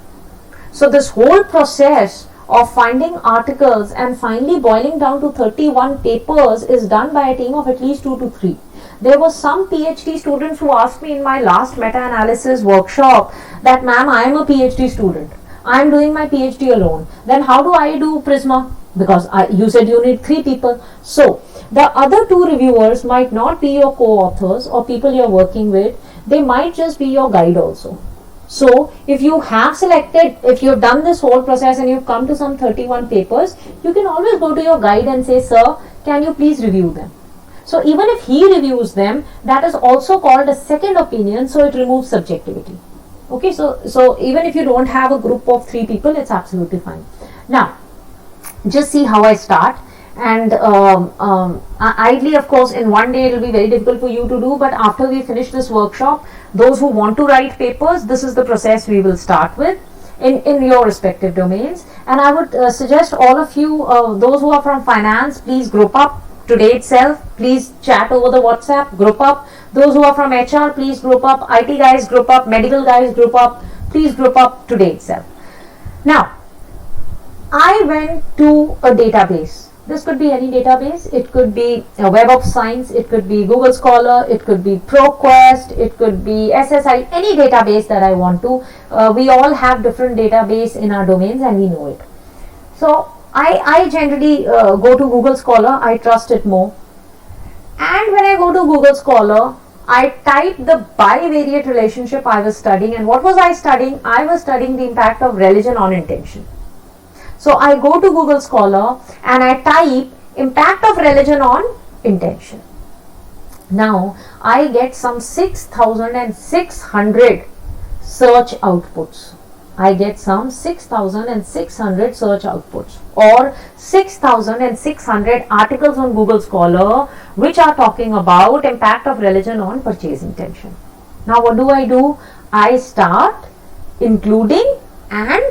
So this whole process of finding articles and finally boiling down to 31 papers is done by a team of at least 2 to 3. There were some PhD students who asked me in my last meta-analysis workshop that, ma'am, I am a PhD student. I'm doing my PhD alone. Then how do I do Prisma? Because you said you need 3 people. So the other 2 reviewers might not be your co-authors or people you're working with. They might just be your guide also. So if you have selected, if you've done this whole process and you've come to some 31 papers, you can always go to your guide and say, sir, can you please review them? So even if he reviews them, that is also called a second opinion, so it removes subjectivity. Okay, so even if you don't have a group of 3 people, it's absolutely fine. Now, just see how I start. And ideally, of course, in one day it will be very difficult for you to do, but after we finish this workshop, those who want to write papers, this is the process we will start with in your respective domains. And I would suggest all of you, those who are from finance, please group up today itself. Please chat over the WhatsApp, group up. Those who are from HR, please group up. IT guys, group up. Medical guys, group up. Please group up today itself. Now, I went to a database. This could be any database. It could be a Web of Science, it could be Google Scholar, it could be ProQuest, it could be SSI, any database that I want to. We all have different database in our domains and we know it. So I generally go to Google Scholar. I trust it more. And when I go to Google Scholar, I type the bivariate relationship I was studying. And what was I studying? I was studying the impact of religion on intention. So I go to Google Scholar and I type impact of religion on intention. Now I get some 6,600 search outputs. I get some 6,600 search outputs or 6,600 articles on Google Scholar which are talking about impact of religion on purchase intention. Now what do? I start including and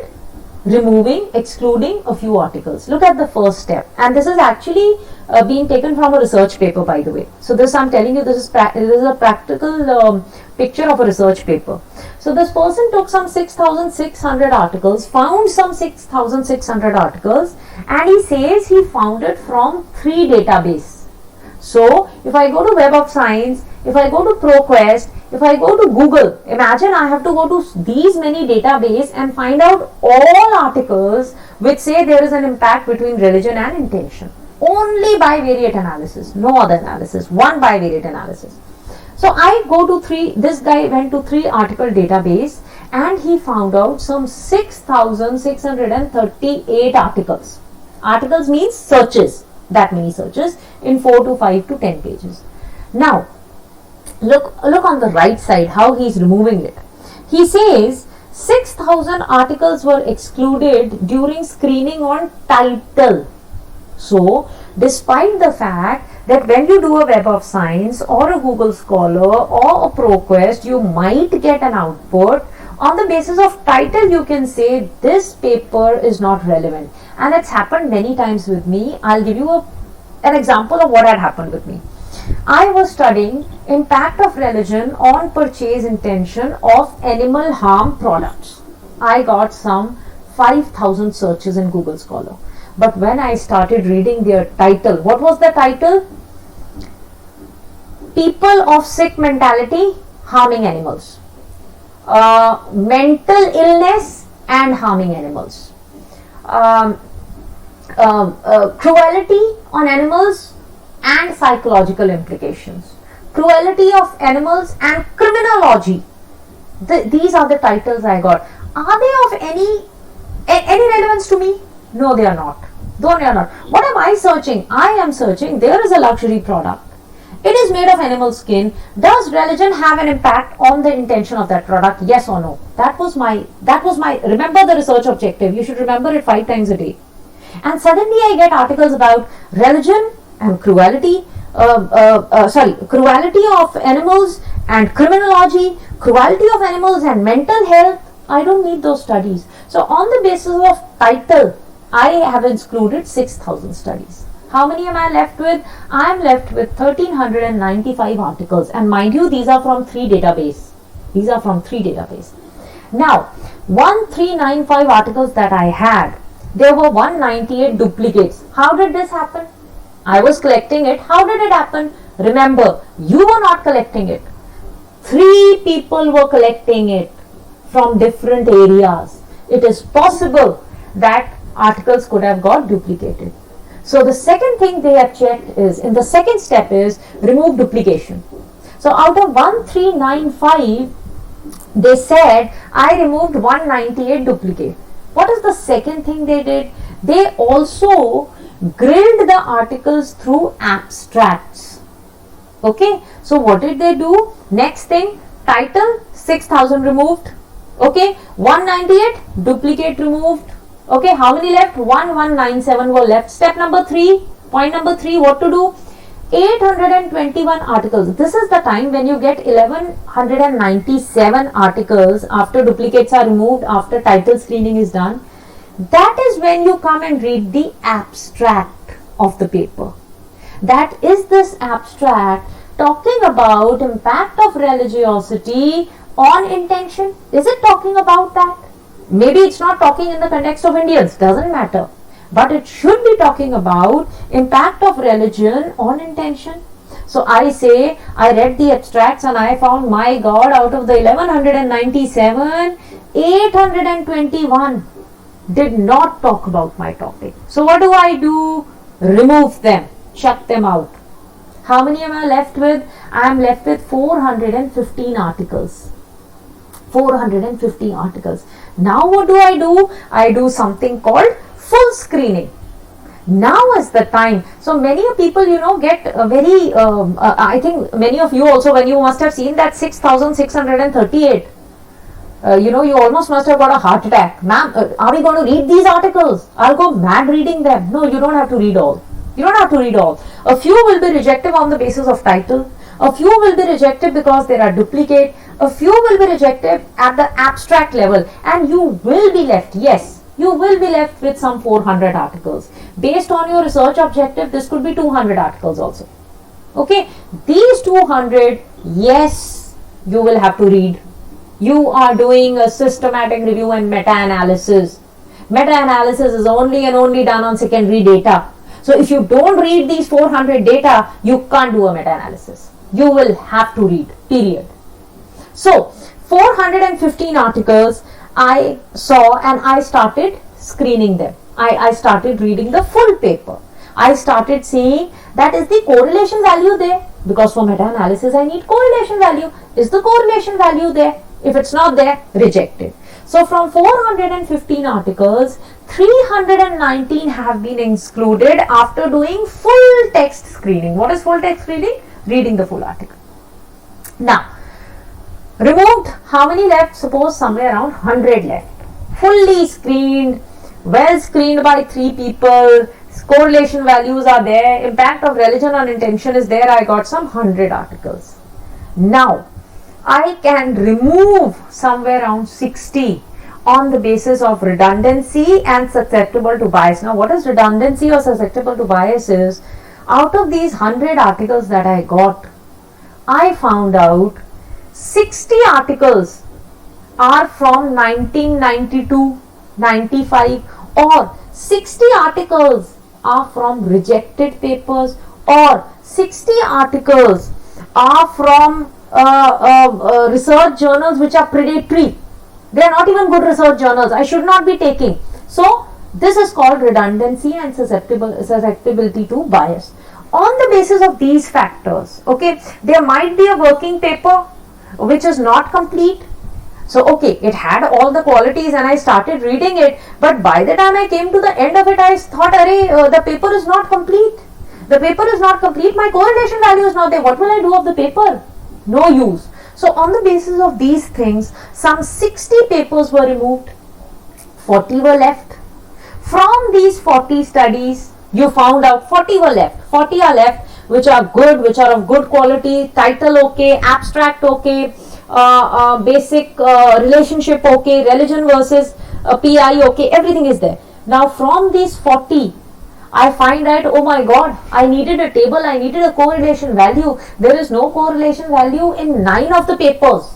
removing, excluding a few articles. Look at the first step, and this is actually being taken from a research paper, by the way. So this, I'm telling you, this is a practical picture of a research paper. So this person took some 6,600 articles, found some 6,600 articles, and he says he found it from 3 databases. So if I go to Web of Science, if I go to ProQuest, if I go to Google, imagine I have to go to these many databases and find out all articles which say there is an impact between religion and intention. Only bivariate analysis, no other analysis, one bivariate analysis. So I go to 3, this guy went to 3 article database and he found out some 6,638 articles. Articles means searches, that many searches in 4 to 5 to 10 pages. Now, look on the right side how he is removing it. He says 6,000 articles were excluded during screening on title. So, despite the fact that when you do a Web of Science or a Google Scholar or a ProQuest, you might get an output. On the basis of title, you can say this paper is not relevant. And it's happened many times with me. I'll give you an example of what had happened with me. I was studying impact of religion on purchase intention of animal harm products. I got some 5,000 searches in Google Scholar. But when I started reading their title, what was the title? People of sick mentality harming animals. Mental illness and harming animals. Cruelty on animals and psychological implications. Cruelty of animals and criminology. These are the titles I got. Are they of any relevance to me? No, they are not. No, they are not. What am I searching? I am searching, there is a luxury product. It is made of animal skin. Does religion have an impact on the intention of that product? Yes or no? That was my, remember the research objective. You should remember it 5 times a day. And suddenly I get articles about religion and cruelty, cruelty of animals and criminology, cruelty of animals and mental health. I don't need those studies. So on the basis of title, I have excluded 6,000 studies. How many am I left with? I am left with 1,395 articles. And mind you, these are from 3 databases. These are from 3 databases. Now, 1,395 articles that I had, there were 198 duplicates. How did this happen? I was collecting it. How did it happen? Remember, you were not collecting it. 3 people were collecting it from different areas. it is possible that articles could have got duplicated. So the second thing they have checked is, in the second step is remove duplication. So out of 1395, they said I removed 198 duplicate. What is the second thing they did? They also grilled the articles through abstracts. Okay, so what did they do? Next thing, title 6000 removed. Okay, 198 duplicate removed. Okay, how many left? 1197 were left. Step number 3, point number 3, what to do? 821 articles. This is the time when you get 1197 articles after duplicates are removed, after title screening is done. That is when you come and read the abstract of the paper. That is this abstract talking about impact of religiosity on intention. Is it talking about that? Maybe it's not talking in the context of Indians, doesn't matter. But it should be talking about impact of religion on intention. So I say, I read the abstracts and I found, my God, out of the 1197, 821 did not talk about my topic. So what do? Remove them, chuck them out. How many am I left with? I am left with 415 articles. 450 articles. Now what do? I do something called full screening. Now is the time. So many people, get very, I think many of you also, when you must have seen that 6638, you almost must have got a heart attack. Ma'am, are we going to read these articles? I'll go mad reading them. No, you don't have to read all. You don't have to read all. A few will be rejected on the basis of title. A few will be rejected because there are duplicate. A few will be rejected at the abstract level. And you will be left, yes, you will be left with some 400 articles. Based on your research objective, this could be 200 articles also. Okay, these 200, yes, you will have to read. You are doing a systematic review and meta-analysis. Meta-analysis is only and only done on secondary data. So if you don't read these 400 data, you can't do a meta-analysis. You will have to read, period. So 415 articles I saw and I started screening them. I started reading the full paper. I started seeing that is the correlation value there, because for meta-analysis I need correlation value. Is the correlation value there? If it's not there, reject it. So from 415 articles, 319 have been excluded after doing full text screening. What is full text screening? Reading the full article. Now, removed, how many left? Suppose somewhere around 100 left. Fully screened, well screened by 3 people, correlation values are there, impact of religion on intention is there, I got some 100 articles. Now, I can remove somewhere around 60 on the basis of redundancy and susceptible to bias. Now, what is redundancy or susceptible to bias is, out of these 100 articles that I got, I found out 60 articles are from 1992, 95, or 60 articles are from rejected papers, or 60 articles are from research journals which are predatory. They are not even good research journals. I should not be taking. So this is called redundancy and susceptibility to bias. On the basis of these factors, okay, there might be a working paper which is not complete. So okay, it had all the qualities and I started reading it, but by the time I came to the end of it, I thought, the paper is not complete. The paper is not complete. My correlation value is not there. What will I do of the paper? No use. So on the basis of these things, some 60 papers were removed, 40 were left. From these 40 studies, you found out 40 were left. 40 are left, which are good, which are of good quality, title okay, abstract okay, basic relationship okay, religion versus PI okay, everything is there. Now from these 40, I find out, oh my God, I needed a table, I needed a correlation value. There is no correlation value in 9 of the papers.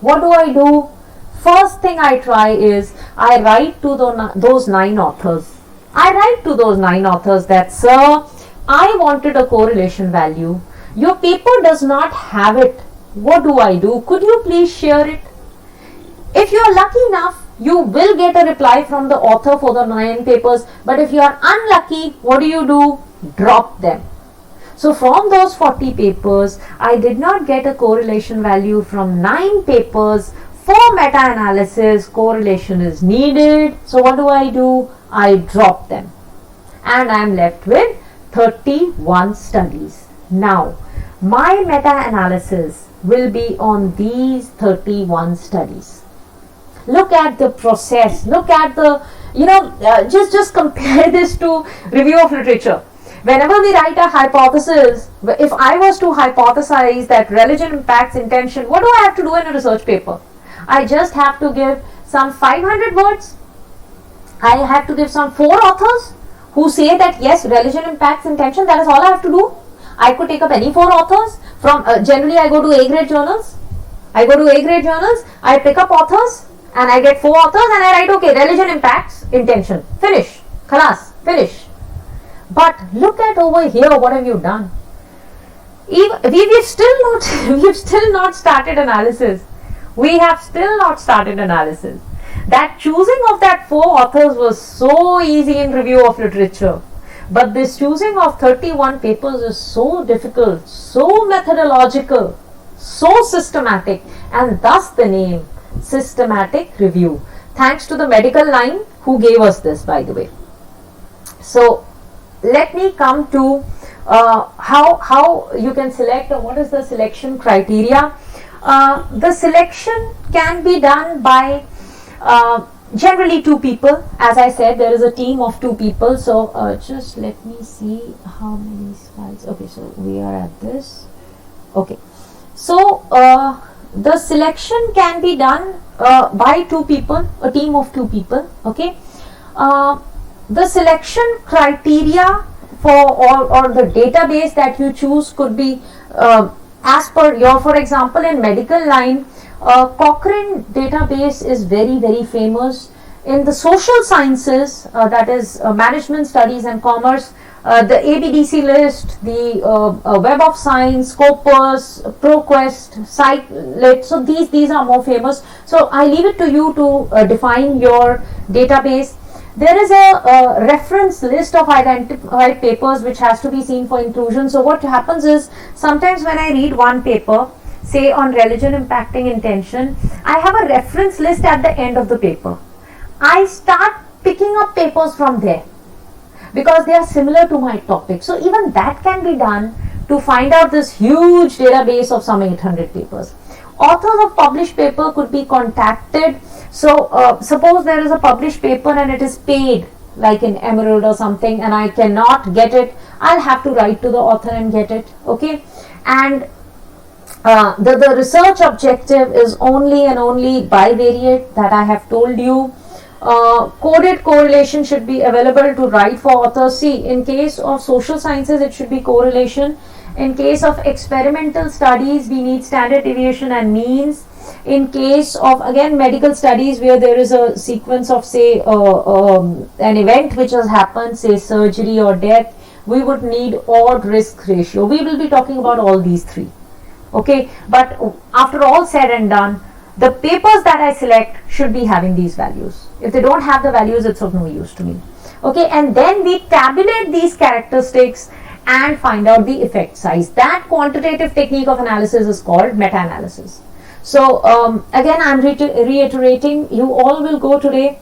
What do? First thing I try is, I write to those 9 authors. I write to those 9 authors that, sir, I wanted a correlation value. Your paper does not have it. What do? Could you please share it? If you are lucky enough, you will get a reply from the author for the 9 papers, but if you are unlucky, what do? Drop them. So from those 40 papers, I did not get a correlation value from 9 papers. For meta-analysis, correlation is needed. So what do? I drop them. And I am left with 31 studies. Now, my meta-analysis will be on these 31 studies. Look at the process. Look at the, just compare this to review of literature. Whenever we write a hypothesis, if I was to hypothesize that religion impacts intention, what do I have to do in a research paper? I just have to give some 500 words. I have to give some 4 authors who say that yes, religion impacts intention. That is all I have to do. I could take up any 4 authors. From generally, I go to A-grade journals. I pick up authors and I get 4 authors and I write, okay, religion impacts intention. Finish. Khalas. Finish. But look at over here, what have you done? We've still not started analysis. That choosing of that 4 authors was so easy in review of literature. But this choosing of 31 papers is so difficult, so methodological, so systematic, and thus the name systematic review. Thanks to the medical line who gave us this, by the way. So let me come to how you can select, or what is the selection criteria. The selection can be done by generally 2 people. As I said, there is a team of 2 people. So just let me see how many slides. Okay, so we are at this. Okay, so the selection can be done by 2 people, a team of 2 people. Okay, the selection criteria for or the database that you choose could be as per your, for example, in medical line, Cochrane database is very, very famous. In the social sciences, that is management studies and commerce, the ABDC list, the Web of Science, Scopus, ProQuest, SciLit, so these are more famous. So I leave it to you to define your database. There is a reference list of identified papers which has to be seen for inclusion. So what happens is, sometimes when I read one paper, say on religion impacting intention, I have a reference list at the end of the paper. I start picking up papers from there because they are similar to my topic. So even that can be done to find out this huge database of some 800 papers. Authors of published paper could be contacted. So suppose there is a published paper and it is paid, like in Emerald or something, and I cannot get it, I'll have to write to the author and get it. Okay, and the research objective is only and only bivariate, that I have told you. Coded correlation should be available to write for authors. See, in case of social sciences, it should be correlation. In case of experimental studies, we need standard deviation and means. In case of, again, medical studies where there is a sequence of, say, an event which has happened, say surgery or death, we would need odd risk ratio. We will be talking about all these 3. Okay, but after all said and done, the papers that I select should be having these values. If they don't have the values, it's of no use to me. Okay, and then we tabulate these characteristics and find out the effect size. That quantitative technique of analysis is called meta-analysis. So again, I'm reiterating, you all will go today,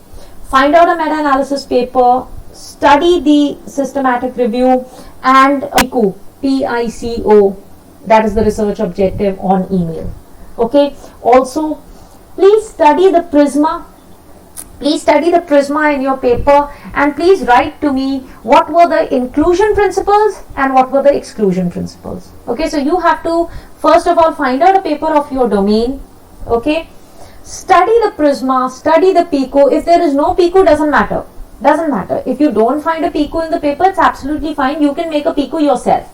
find out a meta-analysis paper, study the systematic review, and PICO, P-I-C-O, that is the research objective, on email. Okay, also please study the Prisma. Please study the Prisma in your paper, and please write to me what were the inclusion principles and what were the exclusion principles. Okay, so you have to first of all find out a paper of your domain. Okay, study the Prisma, study the PICO. If there is no PICO, doesn't matter. If you don't find a PICO in the paper, it's absolutely fine. You can make a PICO yourself.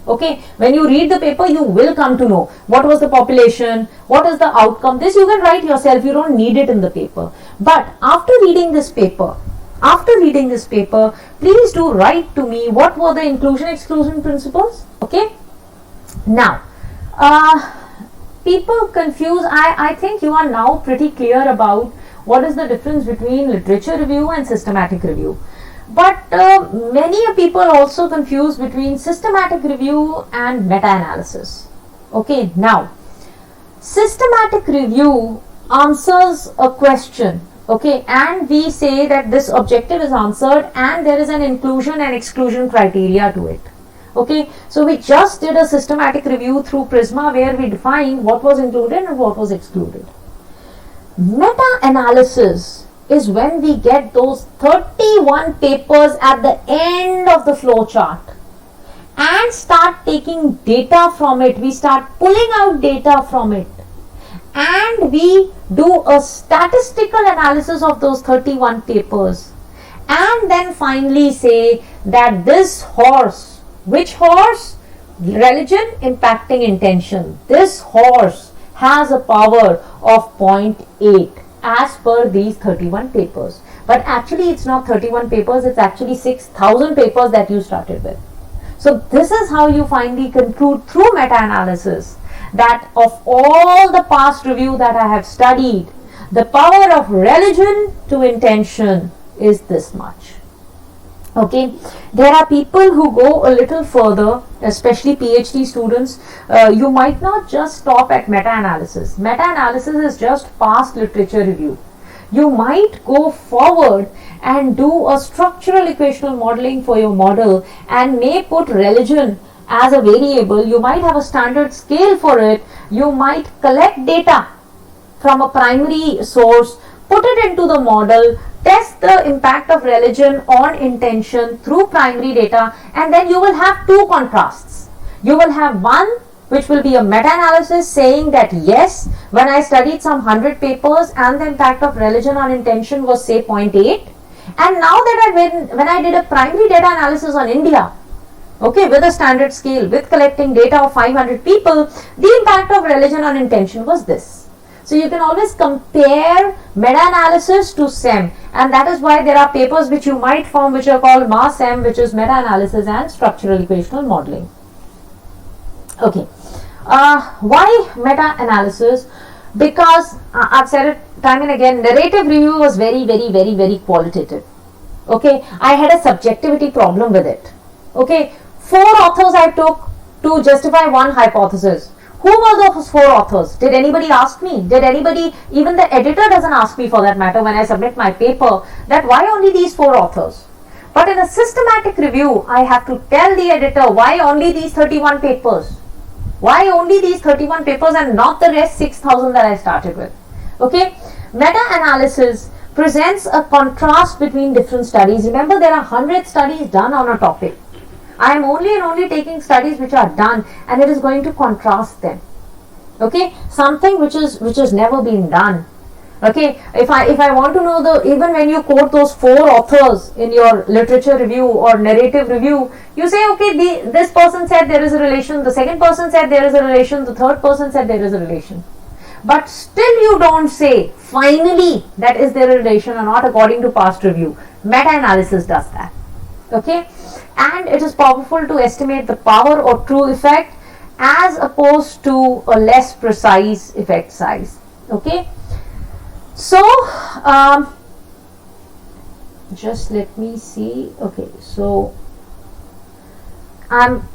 Okay, when you read the paper, you will come to know what was the population, what is the outcome. This you can write yourself, you don't need it in the paper. But after reading this paper, please do write to me what were the inclusion exclusion principles. Okay, now people confuse. I think you are now pretty clear about what is the difference between literature review and systematic review. But many people also confuse between systematic review and meta-analysis. Okay, now systematic review answers a question, okay, and we say that this objective is answered and there is an inclusion and exclusion criteria to it. Okay, so we just did a systematic review through Prisma where we defined what was included and what was excluded. Meta-analysis is when we get those 31 papers at the end of the flow chart and start taking data from it. We start pulling out data from it and we do a statistical analysis of those 31 papers and then finally say that this horse, which horse? Religion impacting intention. This horse has a power of 0.8 as per these 31 papers. But actually it's not 31 papers, it's actually 6,000 papers that you started with. So this is how you finally conclude through meta-analysis that of all the past review that I have studied, the power of religion to intention is this much. Okay, there are people who go a little further, especially PhD students. You might not just stop at meta-analysis. Meta-analysis is just past literature review. You might go forward and do a structural equational modeling for your model and may put religion as a variable. You might have a standard scale for it. You might collect data from a primary source, put it into the model, test the impact of religion on intention through primary data, and then you will have two contrasts. You will have one which will be a meta-analysis saying that yes, when I studied some 100 papers and the impact of religion on intention was say 0.8, and now that when I did a primary data analysis on India, okay, with a standard scale, with collecting data of 500 people, the impact of religion on intention was this. So you can always compare meta-analysis to SEM, and that is why there are papers which you might form which are called MA-SEM, which is meta-analysis and structural equational modeling. Okay, why meta-analysis? Because I've said it time and again, narrative review was very qualitative. Okay, I had a subjectivity problem with it. Okay, 4 authors I took to justify one hypothesis. Who were those 4 authors? Did anybody ask me? Did anybody, even the editor doesn't ask me for that matter when I submit my paper, that why only these 4 authors? But in a systematic review, I have to tell the editor why only these 31 papers. Why only these 31 papers and not the rest 6,000 that I started with? Okay, meta-analysis presents a contrast between different studies. Remember, there are 100 studies done on a topic. I am only taking studies which are done and it is going to contrast them. Okay, something which has never been done. Okay, if I want to know even when you quote those 4 authors in your literature review or narrative review, you say, okay, this person said there is a relation, the second person said there is a relation, the third person said there is a relation. But still you don't say, finally, that is there a relation or not according to past review. Meta-analysis does that. Okay, and it is powerful to estimate the power or true effect as opposed to a less precise effect size. Okay, so just let me see. Okay, so I'm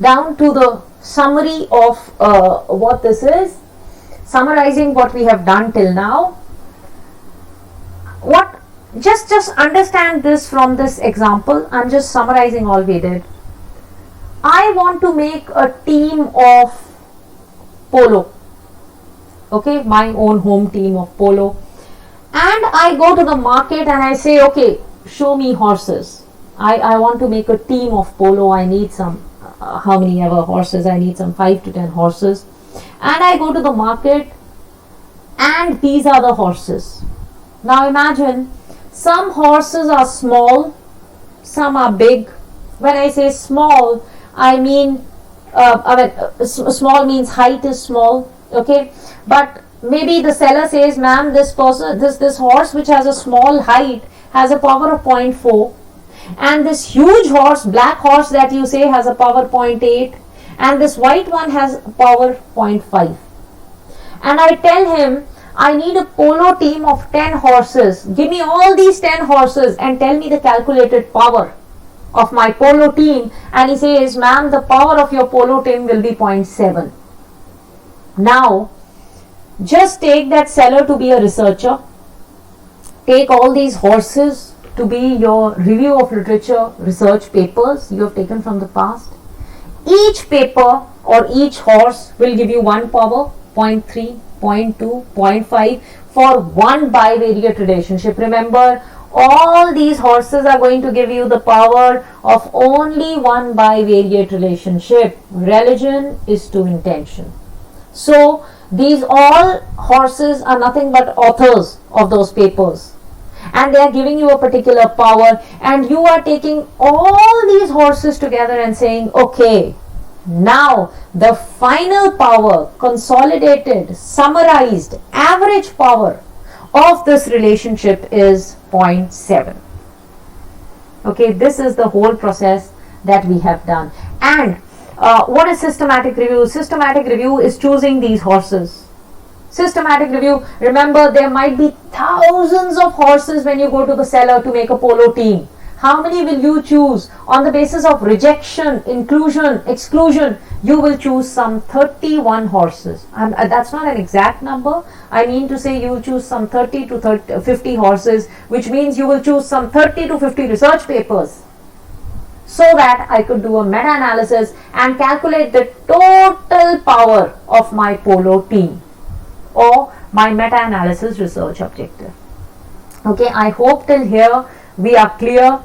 down to the summary of what this is, summarizing what we have done till now. Just understand this from this example. I'm just summarizing all we did. I want to make a team of polo. Okay, my own home team of polo. And I go to the market and I say, okay, show me horses. I want to make a team of polo. I need some, how many ever horses? I need some 5 to 10 horses. And I go to the market and these are the horses. Now imagine, some horses are small, some are big. When I say small, I mean, small means height is small, okay? But maybe the seller says, ma'am, this horse which has a small height has a power of 0.4, and this huge horse, black horse that you say has a power 0.8, and this white one has power 0.5. And I tell him, I need a polo team of 10 horses. Give me all these 10 horses and tell me the calculated power of my polo team. And he says, ma'am, the power of your polo team will be 0.7. Now, just take that seller to be a researcher. Take all these horses to be your review of literature research papers you have taken from the past. Each paper or each horse will give you one power, 0.3, 0.2, 0.5 for one bivariate relationship. Remember, all these horses are going to give you the power of only one bivariate relationship. Religion is to intention. So, these all horses are nothing but authors of those papers. And they are giving you a particular power, and you are taking all these horses together and saying, okay, now the final power, consolidated, summarized, average power of this relationship is 0.7. Okay, this is the whole process that we have done. And what is systematic review? Systematic review is choosing these horses. Systematic review, remember, there might be thousands of horses when you go to the seller to make a polo team. How many will you choose? On the basis of rejection, inclusion, exclusion, you will choose some 31 horses. That's not an exact number. I mean to say you will choose some 30 to 50 horses, which means you will choose some 30 to 50 research papers, so that I could do a meta-analysis and calculate the total power of my polo team or my meta-analysis research objective. Okay, I hope till here we are clear.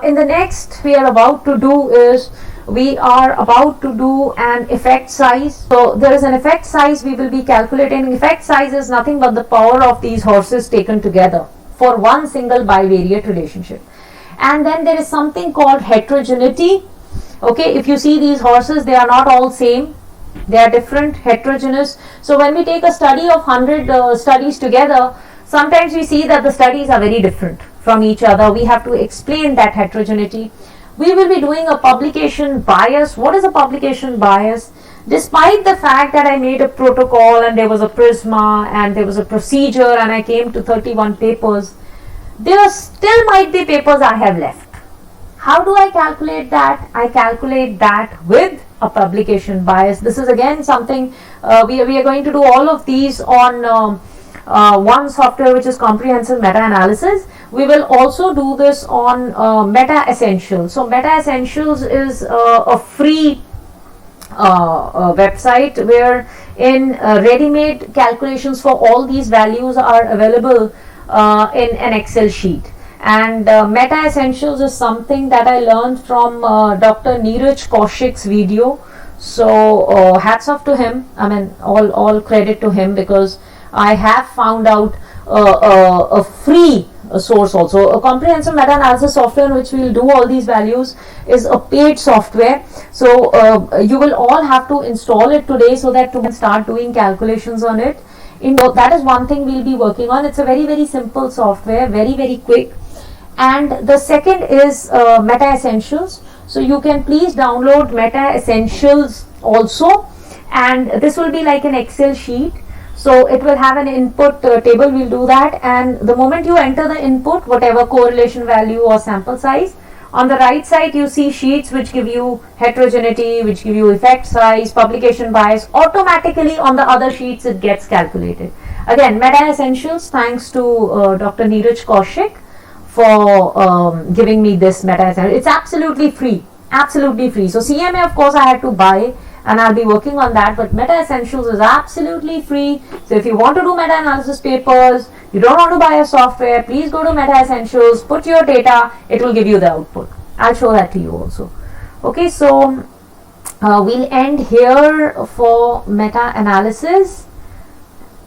In the next we are about to do is, we are about to do an effect size. So there is an effect size we will be calculating. Effect size is nothing but the power of these horses taken together for one single bivariate relationship. And then there is something called heterogeneity. Okay, if you see these horses, they are not all same. They are different, heterogeneous. So when we take a study of 100 studies together, sometimes we see that the studies are very different from each other. We have to explain that heterogeneity. We will be doing a publication bias. What is a publication bias? Despite the fact that I made a protocol and there was a prisma and there was a procedure and I came to 31 papers, there still might be papers I have left. How do I calculate that? I calculate that with a publication bias. This is again something we are going to do all of these on one software, which is comprehensive meta-analysis. We will also do this on Meta Essentials. So Meta Essentials is a free website where in ready-made calculations for all these values are available in an Excel sheet. And Meta Essentials is something that I learned from Dr. Neeraj Kaushik's video. So hats off to him. I mean, all credit to him, because I have found out a free source also. A comprehensive meta-analysis software in which we will do all these values is a paid software. So you will all have to install it today so that you can start doing calculations on it. That is one thing we will be working on. It's a very, very simple software, very, very quick. And the second is Meta Essentials. So you can please download Meta Essentials also, and this will be like an Excel sheet. So it will have an input table. We'll do that, and the moment you enter the input, whatever correlation value or sample size, on the right side you see sheets which give you heterogeneity, which give you effect size, publication bias. Automatically on the other sheets it gets calculated. Again, Meta Essentials, thanks to Dr. Neeraj Kaushik for giving me this Meta Essentials. It's absolutely free, absolutely free. So CMA, of course, I had to buy, and I'll be working on that, but Meta Essentials is absolutely free. So if you want to do meta-analysis papers, you don't want to buy a software, please go to Meta Essentials, put your data, it will give you the output. I'll show that to you also. Okay, so we'll end here for meta-analysis,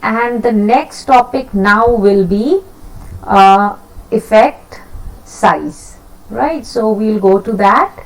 and the next topic now will be effect size, right? So we'll go to that.